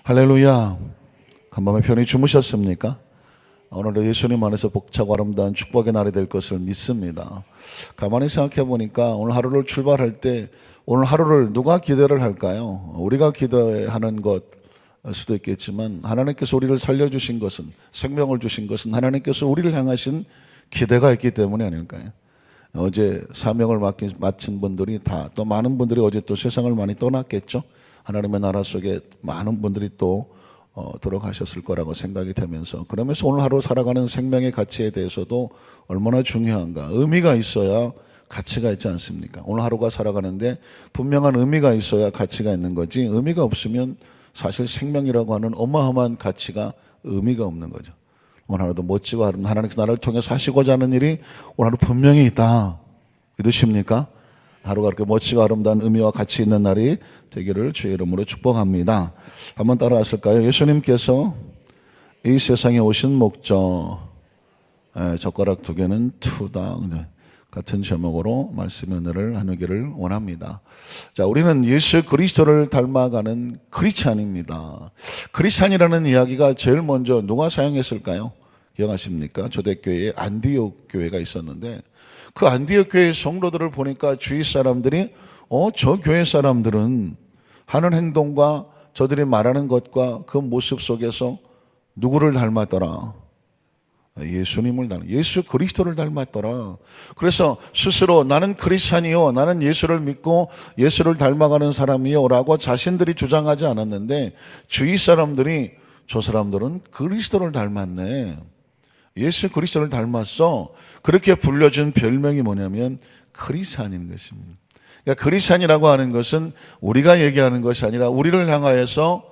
할렐루야. 간밤에 편히 주무셨습니까? 오늘도 예수님 안에서 복차고 아름다운 축복의 날이 될 것을 믿습니다. 가만히 생각해 보니까 오늘 하루를 출발할 때 오늘 하루를 누가 기대를 할까요? 우리가 기대하는 것 수도 있겠지만 하나님께서 우리를 살려주신 것은, 생명을 주신 것은 하나님께서 우리를 향하신 기대가 있기 때문이 아닐까요? 어제 사명을 마친 분들이 또 많은 분들이 어제 또 세상을 많이 떠났겠죠. 하나님의 나라 속에 많은 분들이 또 들어가셨을 거라고 생각이 되면서, 그러면서 오늘 하루 살아가는 생명의 가치에 대해서도 얼마나 중요한가, 의미가 있어야 가치가 있지 않습니까? 오늘 하루가 살아가는데 분명한 의미가 있어야 가치가 있는 거지, 의미가 없으면 사실 생명이라고 하는 어마어마한 가치가 의미가 없는 거죠. 오늘 하루도 멋지고 하나님께서 나를 통해 사시고자 하는 일이 오늘 하루 분명히 있다. 믿으십니까? 하루가 그렇게 멋지고 아름다운 의미와 가치 있는 날이 되기를 주의 이름으로 축복합니다. 한번 따라하실까요? 예수님께서 이 세상에 오신 목적, 젓가락 두 개는 투다, 같은 제목으로 말씀의 은혜를 나누기를 원합니다. 자, 우리는 예수 그리스도를 닮아가는 크리스찬입니다. 크리스찬이라는 이야기가 제일 먼저 누가 사용했을까요? 기억하십니까? 초대교회에 안디옥 교회가 있었는데, 그 안디옥 교회 성도들을 보니까 주위 사람들이 저 교회 사람들은 하는 행동과 저들이 말하는 것과 그 모습 속에서 누구를 닮았더라? 예수님을 예수 그리스도를 닮았더라. 그래서 스스로 나는 크리스찬이요, 나는 예수를 믿고 예수를 닮아가는 사람이요 라고 자신들이 주장하지 않았는데, 주위 사람들이 저 사람들은 그리스도를 닮았네, 예수 그리스도를 닮았어, 그렇게 불려준 별명이 뭐냐면 크리스찬인 것입니다. 그러니까 크리스찬이라고 하는 것은 우리가 얘기하는 것이 아니라 우리를 향하여서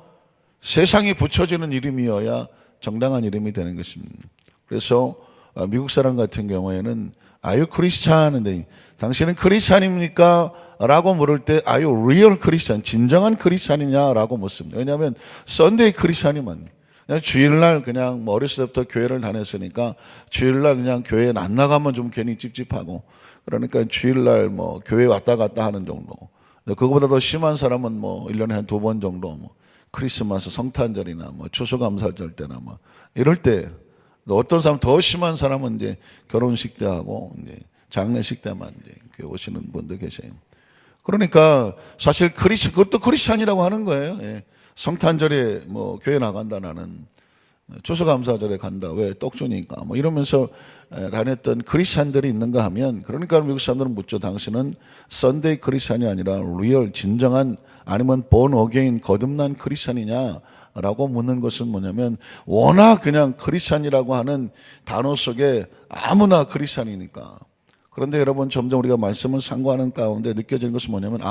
세상이 붙여주는 이름이어야 정당한 이름이 되는 것입니다. 그래서 미국 사람 같은 경우에는 Are you Christian? 당신은 크리스찬입니까? 라고 물을 때 Are you real Christian? 진정한 크리스찬이냐? 라고 묻습니다. 왜냐하면 썬데이 크리스찬이 맞네. 그냥 주일날 그냥 어렸을 때부터 교회를 다녔으니까 주일날 그냥 교회에 안 나가면 좀 괜히 찝찝하고, 그러니까 주일날 교회 왔다 갔다 하는 정도. 그거보다 더 심한 사람은 1년에 한 2번 정도 크리스마스 성탄절이나 추수감사절 때나 이럴 때, 어떤 사람 더 심한 사람은 이제 결혼식 때 하고 이제 장례식 때만 이제 교회 오시는 분들 계세요. 그러니까 사실 그것도 크리스찬이라고 하는 거예요. 예. 성탄절에 교회 나간다, 나는 추수감사절에 간다, 왜? 떡 주니까 이러면서 다녔던 크리스찬들이 있는가 하면, 그러니까 미국 사람들은 묻죠. 당신은 썬데이 크리스찬이 아니라 리얼 진정한, 아니면 본 어게인 거듭난 크리스찬이냐 라고 묻는 것은 뭐냐면, 워낙 그냥 크리스찬이라고 하는 단어 속에 아무나 크리스찬이니까. 그런데 여러분, 점점 우리가 말씀을 상고하는 가운데 느껴지는 것은 뭐냐면,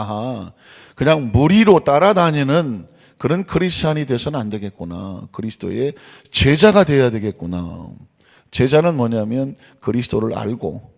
그냥 무리로 따라다니는 그런 크리스찬이 돼서는 안 되겠구나, 그리스도의 제자가 돼야 되겠구나. 제자는 뭐냐면 그리스도를 알고,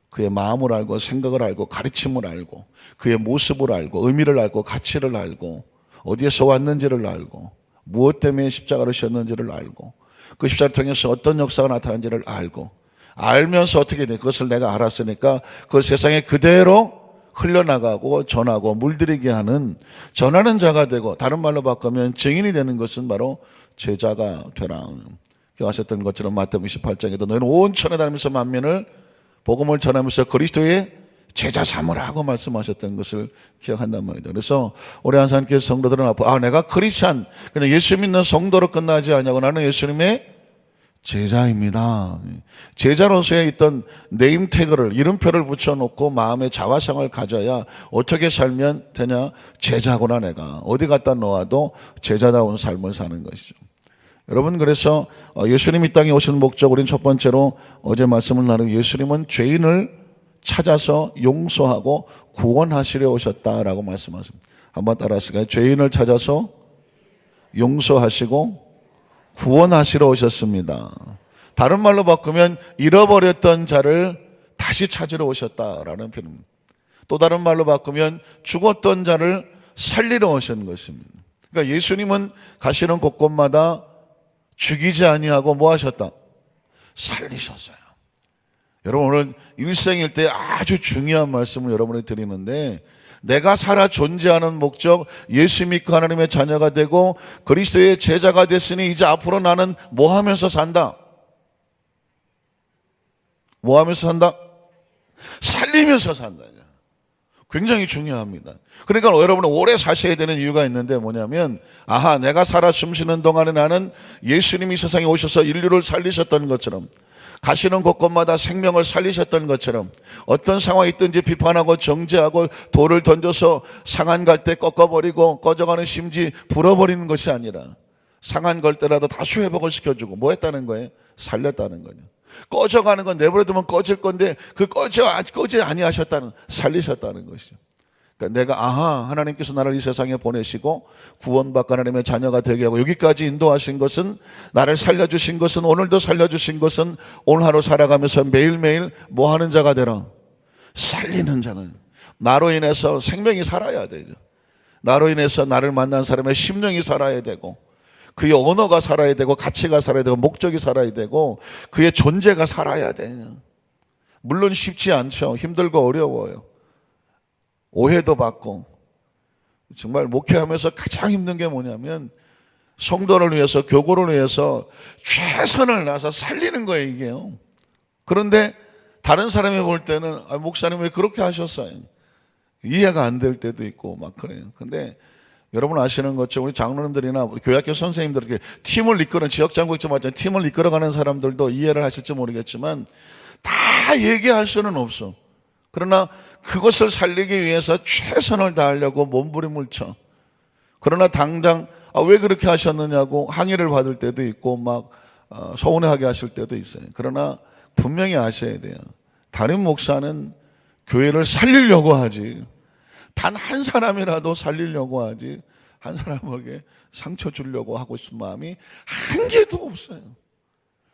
그의 마음을 알고, 생각을 알고, 가르침을 알고, 그의 모습을 알고, 의미를 알고, 가치를 알고, 어디에서 왔는지를 알고, 무엇 때문에 십자가를 졌는지를 알고, 그 십자가를 통해서 어떤 역사가 나타난지를 알고, 알면서 어떻게 돼? 그것을 내가 알았으니까 그 세상에 그대로 흘려나가고 전하고 물들이게 하는, 전하는 자가 되고, 다른 말로 바꾸면 증인이 되는 것은 바로 제자가 되라. 기억하셨던 것처럼 마태복음 28장에도 너희는 온 천에 다니면서 만민을 복음을 전하면서 그리스도의 제자 삼으라고 말씀하셨던 것을 기억한단 말이죠. 그래서 우리 한산교회 성도들은 앞으로 내가 크리스찬, 그냥 예수 믿는 성도로 끝나지 않냐고, 나는 예수님의 제자입니다. 제자로서의 있던 네임 태그를, 이름표를 붙여놓고 마음의 자화상을 가져야 어떻게 살면 되냐? 제자구나, 내가 어디 갖다 놓아도 제자다운 삶을 사는 것이죠. 여러분, 그래서 예수님 이 땅에 오신 목적, 우리는 첫 번째로 어제 말씀을 나누고, 예수님은 죄인을 찾아서 용서하고 구원하시려 오셨다라고 말씀하십니다. 한번 따라하실까요? 죄인을 찾아서 용서하시고 구원하시러 오셨습니다. 다른 말로 바꾸면 잃어버렸던 자를 다시 찾으러 오셨다라는 표현입니다. 또 다른 말로 바꾸면 죽었던 자를 살리러 오신 것입니다. 그러니까 예수님은 가시는 곳곳마다 죽이지 아니하고 뭐 하셨다? 살리셨어요. 여러분, 오늘 일생일 때 아주 중요한 말씀을 여러분에게 드리는데, 내가 살아 존재하는 목적, 예수 믿고 하나님의 자녀가 되고 그리스도의 제자가 됐으니 이제 앞으로 나는 뭐 하면서 산다? 뭐 하면서 산다? 살리면서 산다. 굉장히 중요합니다. 그러니까 여러분은 오래 사셔야 되는 이유가 있는데 뭐냐면, 아하, 내가 살아 숨쉬는 동안에 나는 예수님이 세상에 오셔서 인류를 살리셨던 것처럼, 가시는 곳곳마다 생명을 살리셨던 것처럼, 어떤 상황이 있든지 비판하고 정죄하고 돌을 던져서 상한 갈 때 꺾어버리고 꺼져가는 심지 불어버리는 것이 아니라 상한 걸 때라도 다시 회복을 시켜주고 뭐 했다는 거예요? 살렸다는 거예요. 꺼져가는 건 내버려두면 꺼질 건데 그 꺼져 아니하셨다는, 살리셨다는 것이죠. 그러니까 내가 아하, 하나님께서 나를 이 세상에 보내시고 구원받고 하나님의 자녀가 되게 하고 여기까지 인도하신 것은, 나를 살려주신 것은, 오늘도 살려주신 것은 오늘 하루 살아가면서 매일매일 뭐 하는 자가 되라? 살리는 자는. 나로 인해서 생명이 살아야 되죠. 나로 인해서 나를 만난 사람의 심령이 살아야 되고 그의 언어가 살아야 되고 가치가 살아야 되고 목적이 살아야 되고 그의 존재가 살아야 돼요. 물론 쉽지 않죠. 힘들고 어려워요. 오해도 받고. 정말 목회하면서 가장 힘든 게 뭐냐면 성도를 위해서, 교구를 위해서 최선을 다해서 살리는 거예요, 이게요. 그런데 다른 사람이 볼 때는 목사님 왜 그렇게 하셨어요? 이해가 안 될 때도 있고 막 그래요. 근데 여러분 아시는 것처럼 우리 장로님들이나 우리 교회학교 선생님들, 이렇게 팀을 이끄는, 지역장로직좀 마찬가지로 팀을 이끌어가는 사람들도 이해를 하실지 모르겠지만 다 얘기할 수는 없어. 그러나 그것을 살리기 위해서 최선을 다하려고 몸부림을 쳐. 그러나 당장 왜 그렇게 하셨느냐고 항의를 받을 때도 있고 막 서운해하게 하실 때도 있어요. 그러나 분명히 아셔야 돼요. 담임 목사는 교회를 살리려고 하지, 단 한 사람이라도 살리려고 하지, 한 사람에게 상처 주려고 하고 싶은 마음이 한 개도 없어요.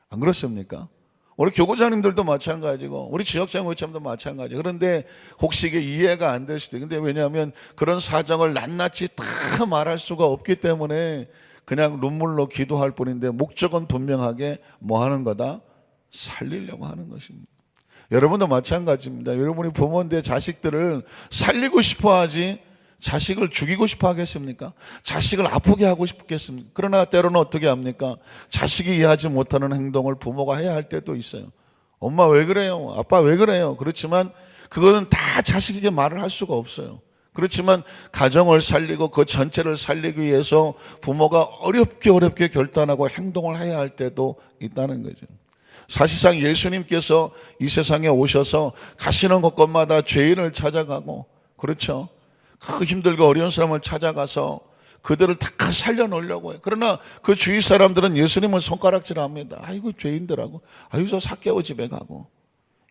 안 그렇습니까? 우리 교구장님들도 마찬가지고 우리 지역장로님도 마찬가지. 그런데 혹시 이게 이해가 안 될 수도 있어요. 근데 왜냐하면 그런 사정을 낱낱이 다 말할 수가 없기 때문에 그냥 눈물로 기도할 뿐인데 목적은 분명하게 뭐 하는 거다? 살리려고 하는 것입니다. 여러분도 마찬가지입니다. 여러분이 부모인데 자식들을 살리고 싶어 하지 자식을 죽이고 싶어 하겠습니까? 자식을 아프게 하고 싶겠습니까? 그러나 때로는 어떻게 합니까? 자식이 이해하지 못하는 행동을 부모가 해야 할 때도 있어요. 엄마 왜 그래요? 아빠 왜 그래요? 그렇지만 그거는 다 자식에게 말을 할 수가 없어요. 그렇지만 가정을 살리고 그 전체를 살리기 위해서 부모가 어렵게 결단하고 행동을 해야 할 때도 있다는 거죠. 사실상 예수님께서 이 세상에 오셔서 가시는 곳곳마다 죄인을 찾아가고, 그렇죠, 그 힘들고 어려운 사람을 찾아가서 그들을 다 살려놓으려고 해요. 그러나 그 주위 사람들은 예수님을 손가락질합니다. 아이고 죄인들하고, 아이고 저 삭개오 집에 가고.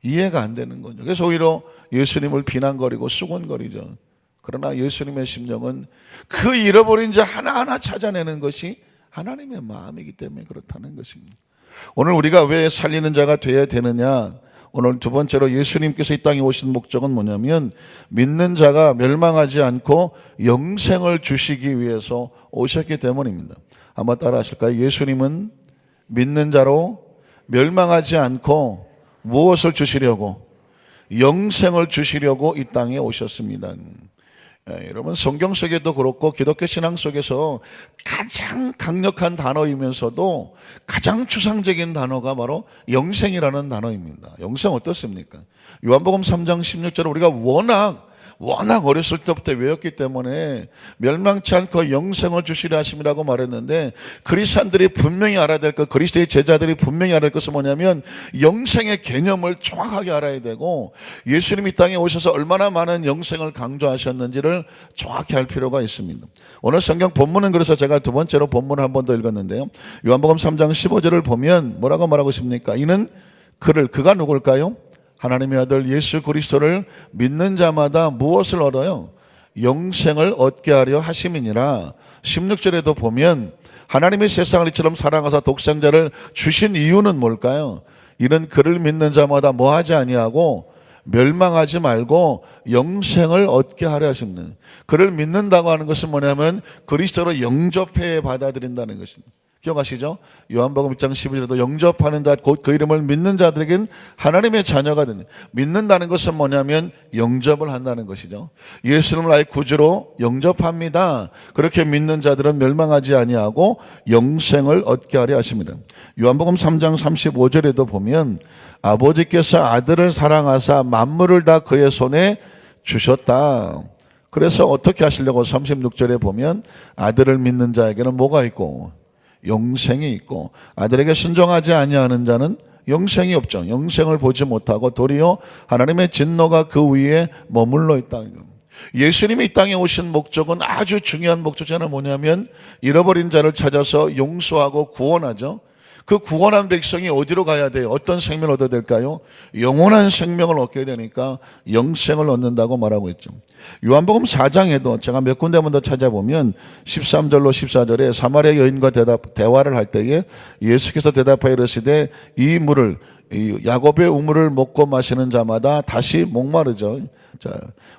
이해가 안 되는 거죠. 그래서 오히려 예수님을 비난거리고 수군거리죠. 그러나 예수님의 심령은 그 잃어버린 자 하나하나 찾아내는 것이 하나님의 마음이기 때문에 그렇다는 것입니다. 오늘 우리가 왜 살리는 자가 되어야 되느냐? 오늘 두 번째로 예수님께서 이 땅에 오신 목적은 뭐냐면 믿는 자가 멸망하지 않고 영생을 주시기 위해서 오셨기 때문입니다. 한번 따라 하실까요? 예수님은 믿는 자로 멸망하지 않고 무엇을 주시려고? 영생을 주시려고 이 땅에 오셨습니다. 여러분 성경 속에도 그렇고 기독교 신앙 속에서 가장 강력한 단어이면서도 가장 추상적인 단어가 바로 영생이라는 단어입니다. 영생 어떻습니까? 요한복음 3장 16절을 우리가 워낙 어렸을 때부터 외웠기 때문에 멸망치 않고 영생을 주시려 하심이라고 말했는데, 그리스도인들이 분명히 알아야 될 것, 그리스도의 제자들이 분명히 알아야 될 것은 뭐냐면 영생의 개념을 정확하게 알아야 되고, 예수님이 이 땅에 오셔서 얼마나 많은 영생을 강조하셨는지를 정확히 알 필요가 있습니다. 오늘 성경 본문은 그래서 제가 두 번째로 본문을 한 번 더 읽었는데요, 요한복음 3장 15절을 보면 뭐라고 말하고 있습니까? 이는 그가 누굴까요? 하나님의 아들 예수 그리스도를 믿는 자마다 무엇을 얻어요? 영생을 얻게 하려 하심이니라. 16절에도 보면 하나님이 세상을 이처럼 사랑하사 독생자를 주신 이유는 뭘까요? 이는 그를 믿는 자마다 뭐하지 아니하고 멸망하지 말고 영생을 얻게 하려 하십니다. 그를 믿는다고 하는 것은 뭐냐면 그리스도로 영접해 받아들인다는 것입니다. 기억하시죠? 요한복음 1장 12절에도 영접하는 자 곧 그 이름을 믿는 자들에겐 하나님의 자녀가 되는, 믿는다는 것은 뭐냐면 영접을 한다는 것이죠. 예수님을 나의 구주로 영접합니다. 그렇게 믿는 자들은 멸망하지 아니하고 영생을 얻게 하려 하십니다. 요한복음 3장 35절에도 보면 아버지께서 아들을 사랑하사 만물을 다 그의 손에 주셨다. 그래서 어떻게 하시려고 36절에 보면 아들을 믿는 자에게는 뭐가 있고 영생이 있고 아들에게 순종하지 아니하는 자는 영생이 없죠. 영생을 보지 못하고 도리어 하나님의 진노가 그 위에 머물러 있다. 예수님이 이 땅에 오신 목적은 아주 중요한 목적은 뭐냐면 잃어버린 자를 찾아서 용서하고 구원하죠. 그 구원한 백성이 어디로 가야 돼요? 어떤 생명을 얻어야 될까요? 영원한 생명을 얻게 되니까 영생을 얻는다고 말하고 있죠. 요한복음 4장에도 제가 몇 군데만 더 찾아보면 13절로 14절에 사마리아 여인과 대화를 할 때에 예수께서 대답하여 이르시되 이 물을, 이 야곱의 우물을 먹고 마시는 자마다 다시 목마르죠. 자,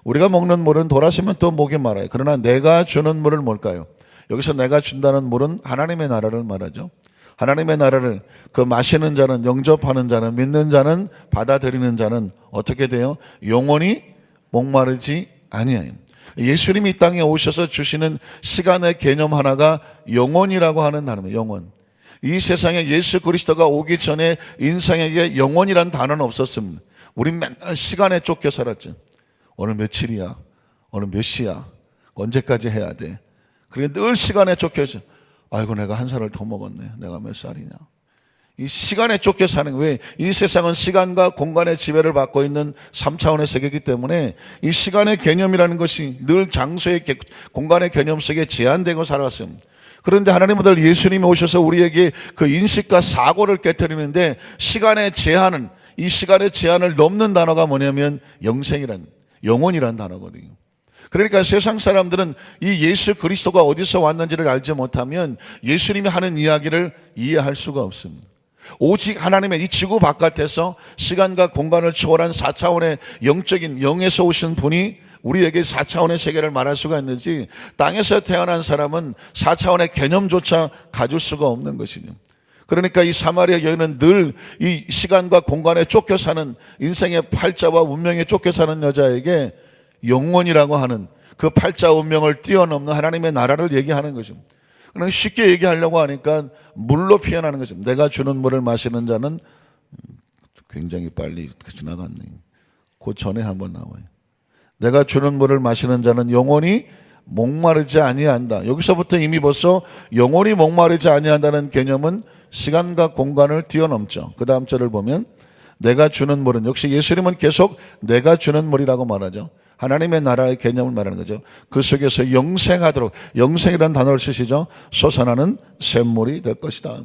우리가 먹는 물은 돌아서면 또 목이 말아요. 그러나 내가 주는 물은 뭘까요? 여기서 내가 준다는 물은 하나님의 나라를 말하죠. 하나님의 나라를 그 마시는 자는, 영접하는 자는, 믿는 자는, 받아들이는 자는 어떻게 돼요? 영원히 목마르지 아니하요. 예수님이 이 땅에 오셔서 주시는 시간의 개념 하나가 영원이라고 하는 단어입니다. 영원. 이 세상에 예수 그리스도가 오기 전에 인생에게 영원이라는 단어는 없었습니다. 우린 맨날 시간에 쫓겨 살았죠. 오늘 며칠이야? 오늘 몇 시야? 언제까지 해야 돼? 그러니까 늘 시간에 쫓겨서 아이고 내가 한 살을 더 먹었네. 내가 몇 살이냐. 이 시간에 쫓겨 사는, 왜? 이 세상은 시간과 공간의 지배를 받고 있는 3차원의 세계이기 때문에 이 시간의 개념이라는 것이 늘 장소의 공간의 개념 속에 제한되고 살아왔습니다. 그런데 하나님 아들 예수님이 오셔서 우리에게 그 인식과 사고를 깨뜨리는데 시간의 제한은, 이 시간의 제한을 넘는 단어가 뭐냐면 영원이라는 단어거든요. 그러니까 세상 사람들은 이 예수 그리스도가 어디서 왔는지를 알지 못하면 예수님이 하는 이야기를 이해할 수가 없습니다. 오직 하나님의 이 지구 바깥에서 시간과 공간을 초월한 4차원의 영적인 영에서 오신 분이 우리에게 4차원의 세계를 말할 수가 있는지, 땅에서 태어난 사람은 4차원의 개념조차 가질 수가 없는 것이죠. 그러니까 이 사마리아 여인은 늘 이 시간과 공간에 쫓겨 사는, 인생의 팔자와 운명에 쫓겨 사는 여자에게 영원이라고 하는 그 팔자 운명을 뛰어넘는 하나님의 나라를 얘기하는 것입니다. 그냥 쉽게 얘기하려고 하니까 물로 표현하는 것입니다. 내가 주는 물을 마시는 자는, 굉장히 빨리 지나갔네. 그 전에 한번 나와요. 내가 주는 물을 마시는 자는 영원히 목마르지 아니한다. 여기서부터 이미 벌써 영원히 목마르지 아니한다는 개념은 시간과 공간을 뛰어넘죠. 그 다음 절을 보면 내가 주는 물은, 역시 예수님은 계속 내가 주는 물이라고 말하죠. 하나님의 나라의 개념을 말하는 거죠. 그 속에서 영생하도록, 영생이라는 단어를 쓰시죠. 솟아나는 샘물이 될 것이다.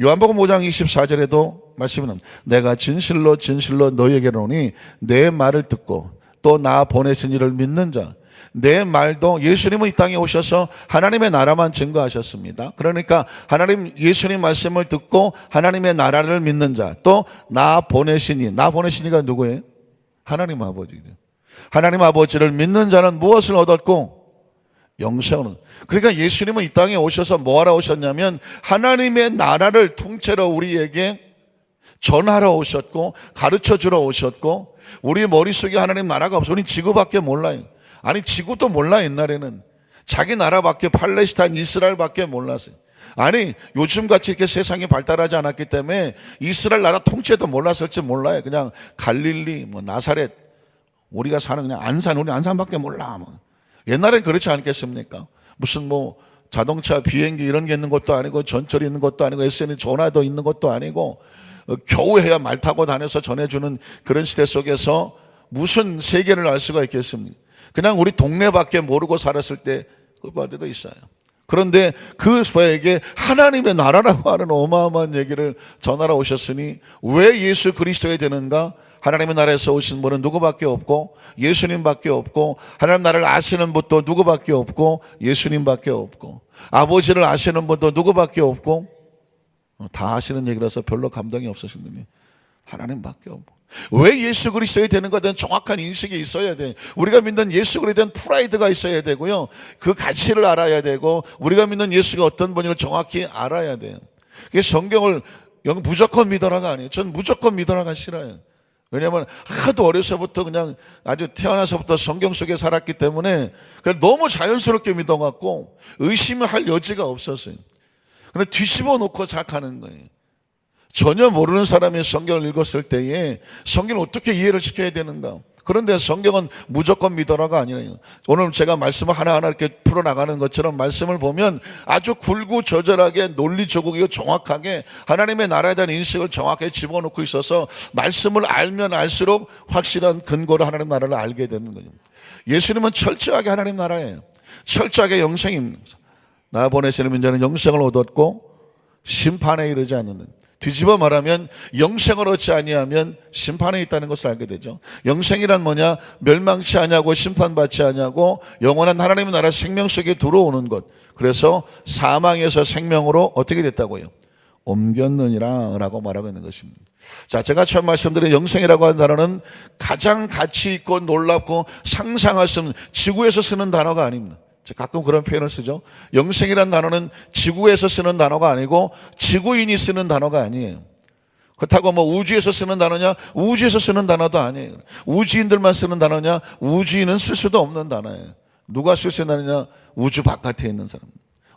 요한복음 5장 24절에도 말씀은 내가 진실로 진실로 너희에게 이르노니 내 말을 듣고 또 나 보내신 이를 믿는 자, 내 말도, 예수님은 이 땅에 오셔서 하나님의 나라만 증거하셨습니다. 그러니까 하나님, 예수님 말씀을 듣고 하나님의 나라를 믿는 자, 또 나 보내시니, 나 보내시니가 누구예요? 하나님 아버지죠. 하나님 아버지를 믿는 자는 무엇을 얻었고? 영생을. 그러니까 예수님은 이 땅에 오셔서 뭐하러 오셨냐면 하나님의 나라를 통째로 우리에게 전하러 오셨고 가르쳐 주러 오셨고, 우리 머릿속에 하나님 나라가 없어. 우리 지구밖에 몰라요. 아니 지구도 몰라. 옛날에는 자기 나라밖에, 팔레스타인, 이스라엘밖에 몰랐어요. 아니 요즘같이 이렇게 세상이 발달하지 않았기 때문에 이스라엘 나라 통째도 몰랐을지 몰라요. 그냥 갈릴리, 나사렛, 우리가 사는 그냥 안산, 우리 안산밖에 몰라. 옛날엔 그렇지 않겠습니까? 무슨 자동차, 비행기 이런 게 있는 것도 아니고, 전철이 있는 것도 아니고, SNS 전화도 있는 것도 아니고, 겨우 해야 말 타고 다녀서 전해주는 그런 시대 속에서 무슨 세계를 알 수가 있겠습니까? 그냥 우리 동네밖에 모르고 살았을 때 그 때도 있어요. 그런데 그 저에게 하나님의 나라라고 하는 어마어마한 얘기를 전하러 오셨으니 왜 예수 그리스도에 되는가? 하나님의 나라에서 오신 분은 누구밖에 없고 예수님밖에 없고, 하나님 나라를 아시는 분도 누구밖에 없고 예수님밖에 없고, 아버지를 아시는 분도 누구밖에 없고, 다 아시는 얘기라서 별로 감동이 없으신 분이 하나님밖에 없고. 왜 예수 그리스도에 되는 것에 대한 정확한 인식이 있어야 돼. 우리가 믿는 예수 그리스도에 대한 프라이드가 있어야 되고요. 그 가치를 알아야 되고 우리가 믿는 예수가 어떤 분인지를 정확히 알아야 돼요. 그게 성경을 무조건 믿어라가 아니에요. 전 무조건 믿어라가 싫어요. 왜냐하면 하도 어려서부터 그냥 아주 태어나서부터 성경 속에 살았기 때문에 그냥 너무 자연스럽게 믿어갖고 의심을 할 여지가 없었어요. 그냥 뒤집어 놓고 자각하는 거예요. 전혀 모르는 사람이 성경을 읽었을 때에 성경을 어떻게 이해를 시켜야 되는가. 그런데 성경은 무조건 믿어라가 아니에요. 오늘 제가 말씀을 하나하나 이렇게 풀어나가는 것처럼 말씀을 보면 아주 굴구절절하게 논리적이고 정확하게 하나님의 나라에 대한 인식을 정확하게 집어넣고 있어서 말씀을 알면 알수록 확실한 근거로 하나님 나라를 알게 되는 거죠. 예수님은 철저하게 하나님 나라예요. 철저하게 영생입니다. 나 보내시는 민자는 영생을 얻었고 심판에 이르지 않는, 뒤집어 말하면 영생을 얻지 아니하면 심판에 있다는 것을 알게 되죠. 영생이란 뭐냐? 멸망치 아니하고 심판받지 아니하고 영원한 하나님의 나라 생명 속에 들어오는 것. 그래서 사망에서 생명으로 어떻게 됐다고요? 옮겼느니라 라고 말하고 있는 것입니다. 자, 제가 처음 말씀드린 영생이라고 하는 단어는 가장 가치 있고 놀랍고 상상할 수 없는, 지구에서 쓰는 단어가 아닙니다. 가끔 그런 표현을 쓰죠. 영생이라는 단어는 지구에서 쓰는 단어가 아니고 지구인이 쓰는 단어가 아니에요. 그렇다고 뭐 우주에서 쓰는 단어냐? 우주에서 쓰는 단어도 아니에요. 우주인들만 쓰는 단어냐? 우주인은 쓸 수도 없는 단어예요. 누가 쓸 수 있는 단어냐? 우주 바깥에 있는 사람.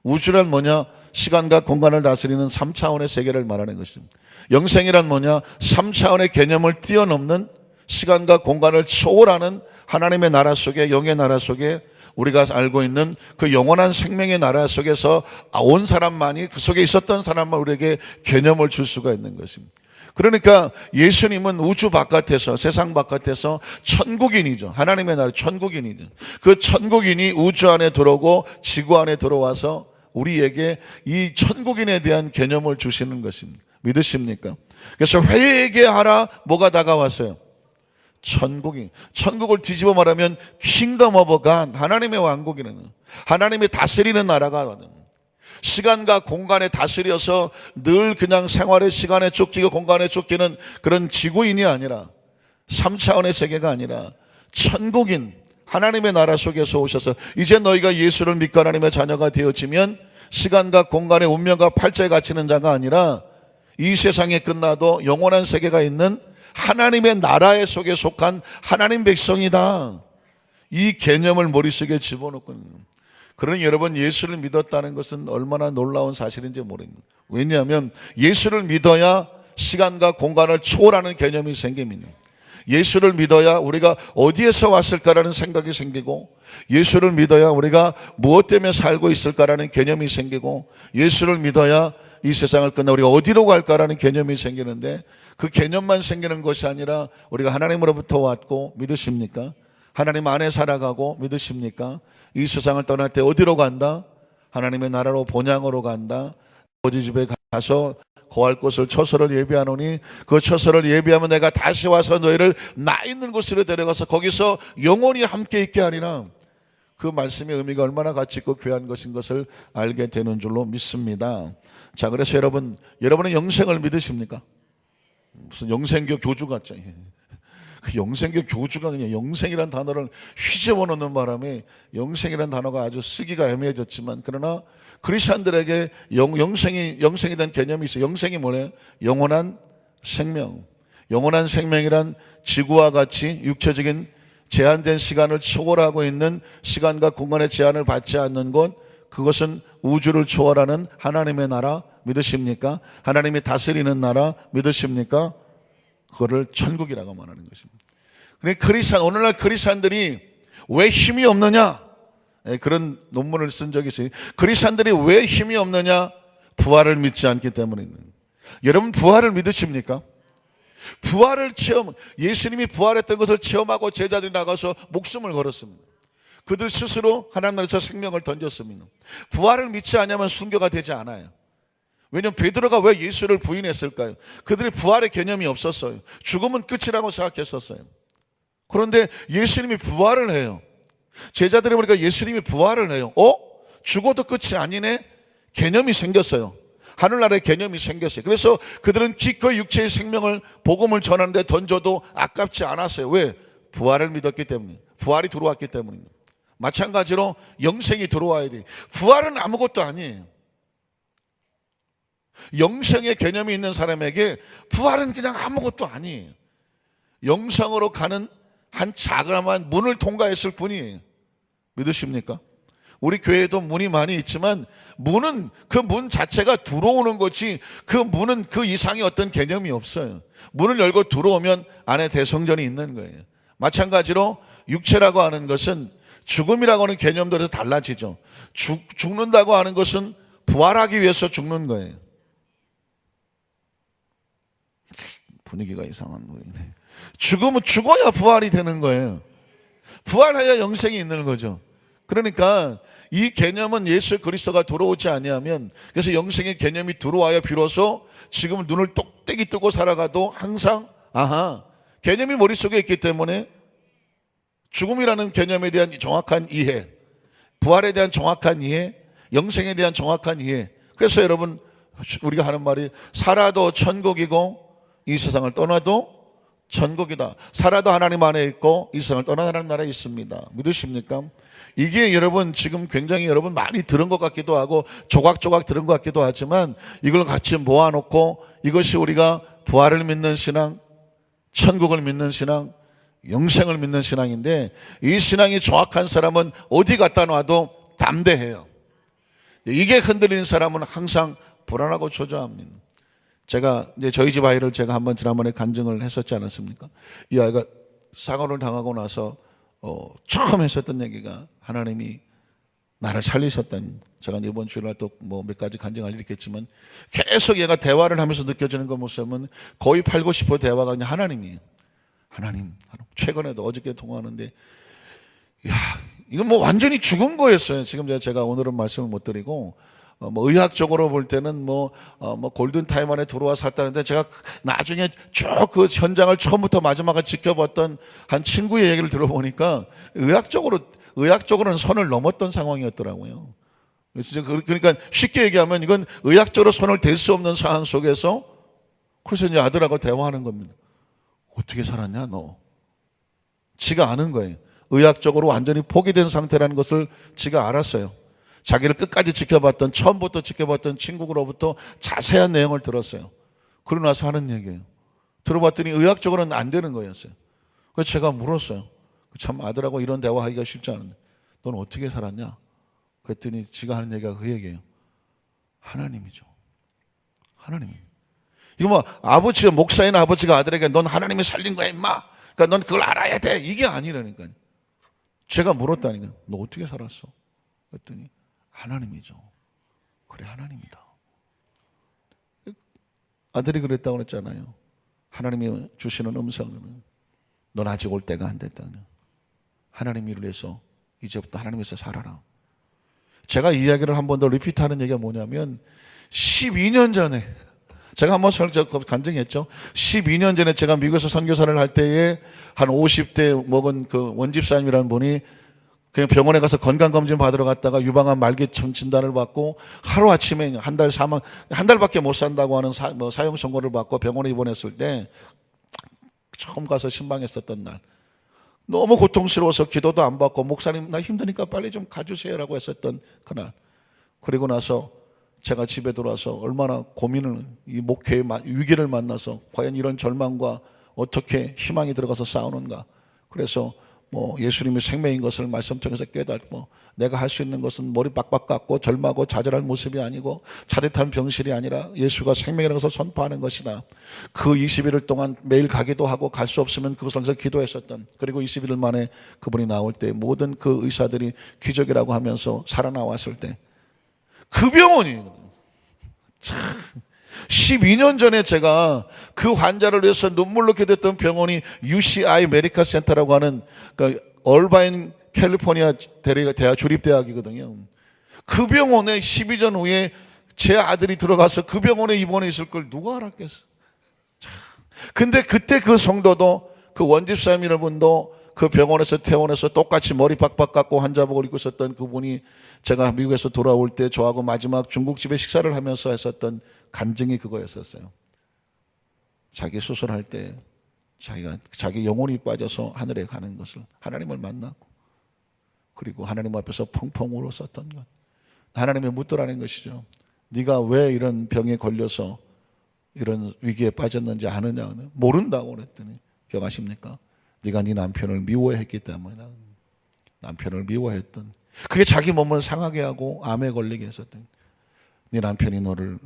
우주란 뭐냐? 시간과 공간을 다스리는 3차원의 세계를 말하는 것입니다. 영생이란 뭐냐? 3차원의 개념을 뛰어넘는 시간과 공간을 초월하는 하나님의 나라 속에, 영의 나라 속에 우리가 알고 있는 그 영원한 생명의 나라 속에서 온 사람만이, 그 속에 있었던 사람만 우리에게 개념을 줄 수가 있는 것입니다. 그러니까 예수님은 우주 바깥에서, 세상 바깥에서 천국인이죠. 하나님의 나라 천국인이죠. 그 천국인이 우주 안에 들어오고 지구 안에 들어와서 우리에게 이 천국인에 대한 개념을 주시는 것입니다. 믿으십니까? 그래서 회개하라, 뭐가 다가왔어요? 천국이. 천국을 뒤집어 말하면 킹덤 오브 갓, 하나님의 왕국이라는, 하나님이 다스리는 나라가 시간과 공간에 다스려서 늘 그냥 생활의 시간에 쫓기고 공간에 쫓기는 그런 지구인이 아니라 3차원의 세계가 아니라 천국인 하나님의 나라 속에서 오셔서 이제 너희가 예수를 믿고 하나님의 자녀가 되어지면 시간과 공간의 운명과 팔자에 갇히는 자가 아니라 이 세상에 끝나도 영원한 세계가 있는 하나님의 나라의 속에 속한 하나님 백성이다. 이 개념을 머릿속에 집어넣고 있는 거예요. 그러니 여러분, 예수를 믿었다는 것은 얼마나 놀라운 사실인지 모릅니다. 왜냐하면 예수를 믿어야 시간과 공간을 초월하는 개념이 생깁니다. 예수를 믿어야 우리가 어디에서 왔을까라는 생각이 생기고, 예수를 믿어야 우리가 무엇 때문에 살고 있을까라는 개념이 생기고, 예수를 믿어야 이 세상을 끝나 우리가 어디로 갈까라는 개념이 생기는데, 그 개념만 생기는 것이 아니라 우리가 하나님으로부터 왔고, 믿으십니까? 하나님 안에 살아가고, 믿으십니까? 이 세상을 떠날 때 어디로 간다? 하나님의 나라로, 본향으로 간다. 아버지 집에 가서 거할 곳을, 처소를 예비하노니 그 처소를 예비하면 내가 다시 와서 너희를 나 있는 곳으로 데려가서 거기서 영원히 함께 있게 하리라. 그 말씀의 의미가 얼마나 가치 있고 귀한 것인 것을 알게 되는 줄로 믿습니다. 자, 그래서 여러분은 영생을 믿으십니까? 무슨 영생교 교주 같죠. 그 영생교 교주가 그냥 영생이라는 단어를 휘저어 놓는 바람에 영생이라는 단어가 아주 쓰기가 애매해졌지만, 그러나 크리스천들에게 영생에 대한 개념이 있어요. 영생이 뭐래요? 영원한 생명. 영원한 생명이란 지구와 같이 육체적인 제한된 시간을 초월하고 있는, 시간과 공간의 제한을 받지 않는 곳, 그것은 우주를 초월하는 하나님의 나라, 믿으십니까? 하나님이 다스리는 나라, 믿으십니까? 그거를 천국이라고 말하는 것입니다. 그러니까 오늘날 크리스천들이 왜 힘이 없느냐? 그런 논문을 쓴 적이 있어요. 크리스천들이 왜 힘이 없느냐? 부활을 믿지 않기 때문입니다. 여러분, 부활을 믿으십니까? 부활을 예수님이 부활했던 것을 체험하고 제자들이 나가서 목숨을 걸었습니다. 그들 스스로 하나님 나라에서 생명을 던졌습니다. 부활을 믿지 않으면 순교가 되지 않아요. 왜냐하면 베드로가 왜 예수를 부인했을까요? 그들이 부활의 개념이 없었어요. 죽음은 끝이라고 생각했었어요. 그런데 예수님이 부활을 해요. 제자들이 보니까 예수님이 부활을 해요. 죽어도 끝이 아니네? 개념이 생겼어요. 하늘나라의 개념이 생겼어요. 그래서 그들은 기꺼이 육체의 생명을 복음을 전하는데 던져도 아깝지 않았어요. 왜? 부활을 믿었기 때문에. 부활이 들어왔기 때문입니다. 마찬가지로 영생이 들어와야 돼. 부활은 아무것도 아니에요. 영생의 개념이 있는 사람에게 부활은 그냥 아무것도 아니에요. 영생으로 가는 한 자그마한 문을 통과했을 뿐이에요. 믿으십니까? 우리 교회에도 문이 많이 있지만 문은 그 문 자체가 들어오는 거지 그 문은 그 이상의 어떤 개념이 없어요. 문을 열고 들어오면 안에 대성전이 있는 거예요. 마찬가지로 육체라고 하는 것은 죽음이라고 하는 개념들에서 달라지죠. 죽는다고 하는 것은 부활하기 위해서 죽는 거예요. 분위기가 이상한 분이네. 죽으면 죽어야 부활이 되는 거예요. 부활해야 영생이 있는 거죠. 그러니까 이 개념은 예수 그리스도가 들어오지 아니하면, 그래서 영생의 개념이 들어와야 비로소 지금 눈을 똑떼기 뜨고 살아가도 항상 개념이 머릿속에 있기 때문에 죽음이라는 개념에 대한 정확한 이해, 부활에 대한 정확한 이해, 영생에 대한 정확한 이해. 그래서 여러분 우리가 하는 말이 살아도 천국이고 이 세상을 떠나도 천국이다. 살아도 하나님 안에 있고 이 세상을 떠나 하나님 나라에 있습니다. 믿으십니까? 이게 여러분 지금 굉장히 여러분 많이 들은 것 같기도 하고 조각조각 들은 것 같기도 하지만 이걸 같이 모아놓고 이것이 우리가 부활을 믿는 신앙, 천국을 믿는 신앙, 영생을 믿는 신앙인데, 이 신앙이 정확한 사람은 어디 갖다 놔도 담대해요. 이게 흔들리는 사람은 항상 불안하고 초조합니다. 제가 이제 저희 집 아이를 제가 한번 지난번에 간증을 했었지 않았습니까? 이 아이가 사고를 당하고 나서 처음 했었던 얘기가 하나님이 나를 살리셨다는, 제가 이번 주일날 또 뭐 몇 가지 간증할 일이 있겠지만 계속 얘가 대화를 하면서 느껴지는 그 모습은 거의 80~90% 대화가 그냥 하나님이에요. 하나님. 최근에도 어저께 통화하는데 이건 뭐 완전히 죽은 거였어요. 지금 제가 오늘은 말씀을 못 드리고 뭐 의학적으로 볼 때는 뭐 골든타임 안에 들어와 샀다는데, 제가 나중에 쭉 그 현장을 처음부터 마지막을 지켜봤던 한 친구의 얘기를 들어보니까 의학적으로는 선을 넘었던 상황이었더라고요. 진짜 그러니까 쉽게 얘기하면 이건 의학적으로 선을 댈 수 없는 상황 속에서, 그래서 이제 아들하고 대화하는 겁니다. 어떻게 살았냐 너? 지가 아는 거예요. 의학적으로 완전히 포기된 상태라는 것을 지가 알았어요. 자기를 끝까지 지켜봤던, 처음부터 지켜봤던 친구로부터 자세한 내용을 들었어요. 그러고 나서 하는 얘기예요. 들어봤더니 의학적으로는 안 되는 거였어요. 그래서 제가 물었어요. 참 아들하고 이런 대화하기가 쉽지 않은데 넌 어떻게 살았냐? 그랬더니 지가 하는 얘기가 그 얘기예요. 하나님이죠. 하나님. 이거 뭐 아버지가, 목사인 아버지가 아들에게 넌 하나님이 살린 거야 임마, 그러니까 넌 그걸 알아야 돼, 이게 아니라니까요. 제가 물었다니까 너 어떻게 살았어? 그랬더니 하나님이죠. 그래 하나님이다. 아들이 그랬다고 그랬잖아요. 하나님이 주시는 음성은 넌 아직 올 때가 안 됐다. 하나님 일을 위해서 이제부터 하나님에서 살아라. 제가 이 이야기를 한 번 더 리피트하는 얘기가 뭐냐면 12년 전에 제가 한번 간증했죠. 12년 전에 제가 미국에서 선교사를 할 때에 한 50대 먹은 그 원집사님이라는 분이 그냥 병원에 가서 건강검진 받으러 갔다가 유방암 말기암 진단을 받고 하루아침에 한 달밖에 못 산다고 하는 사형 선고를 받고 병원에 입원했을 때, 처음 가서 신방했었던 날 너무 고통스러워서 기도도 안 받고 목사님 나 힘드니까 빨리 좀 가주세요라고 했었던 그날, 그리고 나서 제가 집에 돌아와서 얼마나 고민을, 이 목회의 위기를 만나서 과연 이런 절망과 어떻게 희망이 들어가서 싸우는가. 그래서 뭐 예수님이 생명인 것을 말씀 통해서 깨닫고, 내가 할 수 있는 것은 머리 빡빡 깎고 절마고 좌절한 모습이 아니고 자듯한 병실이 아니라 예수가 생명이라는 것을 선포하는 것이다. 그 21일 동안 매일 가기도 하고 갈 수 없으면 그것을 위해서 기도했었던, 그리고 21일 만에 그분이 나올 때 모든 그 의사들이 기적이라고 하면서 살아나왔을 때 그 병원이거든요. 참 12년 전에 제가 그 환자를 위해서 눈물로 기도했던 병원이 UCI 메디컬 센터라고 하는 그 얼바인 캘리포니아 대학 주립대학이거든요. 그 병원에 12년 후에 제 아들이 들어가서 그 병원에 입원해 있을 걸 누가 알았겠어. 근데 그때 그 성도도, 그 원집사님 여러분도, 그 병원에서 퇴원해서 똑같이 머리 빡빡 깎고 환자복을 입고 있었던 그분이 제가 미국에서 돌아올 때 저하고 마지막 중국집에 식사를 하면서 했었던 간증이 그거였었어요. 자기 수술할 때 자기 영혼이 빠져서 하늘에 가는 것을, 하나님을 만나고, 그리고 하나님 앞에서 펑펑 울었었던 것. 하나님이 묻더라는 것이죠. 네가 왜 이런 병에 걸려서 이런 위기에 빠졌는지 아느냐? 모른다고 그랬더니, 기억하십니까? 네가 네 남편을 미워했기 때문에. 남편을 미워했던, 그게 자기 몸을 상하게 하고 암에 걸리게 했었던, 네 남편이 너를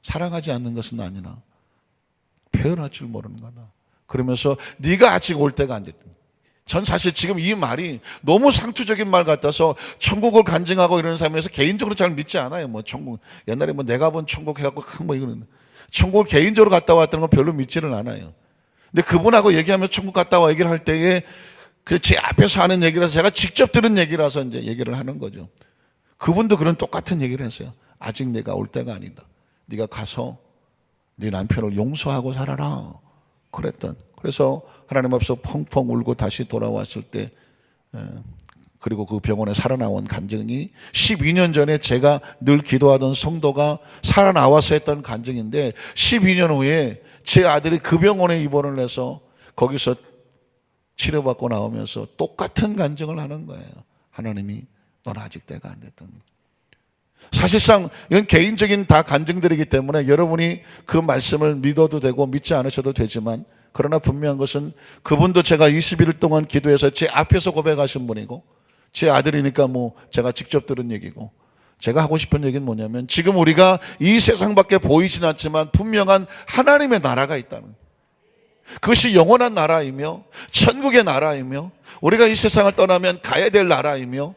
사랑하지 않는 것은 아니나 표현할 줄 모르는 거다. 그러면서 네가 아직 올 때가 안 됐다. 전 사실 지금 이 말이 너무 상투적인 말 같아서 천국을 간증하고 이러는 사람에서 개인적으로 잘 믿지 않아요. 뭐 천국, 옛날에 뭐 내가 본 천국 해갖고 뭐 이거는 천국을 개인적으로 갔다 왔다는 건 별로 믿지는 않아요. 근데 그분하고 얘기하면 천국 갔다 와 얘기를 할 때에 그 제 앞에서 하는 얘기라서, 제가 직접 들은 얘기라서 이제 얘기를 하는 거죠. 그분도 그런 똑같은 얘기를 했어요. 아직 내가 올 때가 아니다. 네가 가서 네 남편을 용서하고 살아라. 그랬던. 그래서 하나님 앞에서 펑펑 울고 다시 돌아왔을 때, 그리고 그 병원에 살아나온 간증이 12년 전에 제가 늘 기도하던 성도가 살아나와서 했던 간증인데, 12년 후에 제 아들이 그 병원에 입원을 해서 거기서 치료받고 나오면서 똑같은 간증을 하는 거예요. 하나님이 넌 아직 때가 안 됐던. 사실상 이건 개인적인 다 간증들이기 때문에 여러분이 그 말씀을 믿어도 되고 믿지 않으셔도 되지만, 그러나 분명한 것은 그분도 제가 21일 동안 기도해서 제 앞에서 고백하신 분이고, 제 아들이니까 뭐 제가 직접 들은 얘기고, 제가 하고 싶은 얘기는 뭐냐면, 지금 우리가 이 세상밖에 보이진 않지만 분명한 하나님의 나라가 있다는, 그것이 영원한 나라이며 천국의 나라이며 우리가 이 세상을 떠나면 가야 될 나라이며,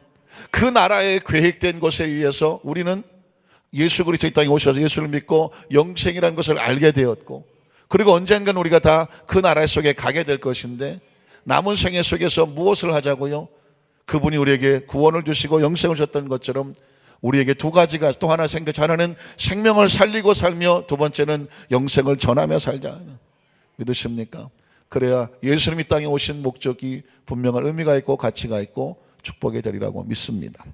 그 나라에 계획된 것에 의해서 우리는 예수 그리스도 이 땅에 오셔서 예수를 믿고 영생이라는 것을 알게 되었고, 그리고 언젠간 우리가 다 그 나라 속에 가게 될 것인데, 남은 생애 속에서 무엇을 하자고요? 그분이 우리에게 구원을 주시고 영생을 주셨던 것처럼 우리에게 두 가지가 또 하나 생겼죠. 하나는 생명을 살리고 살며, 두 번째는 영생을 전하며 살자. 믿으십니까? 그래야 예수님이 땅에 오신 목적이 분명한 의미가 있고 가치가 있고 축복이 되리라고 믿습니다.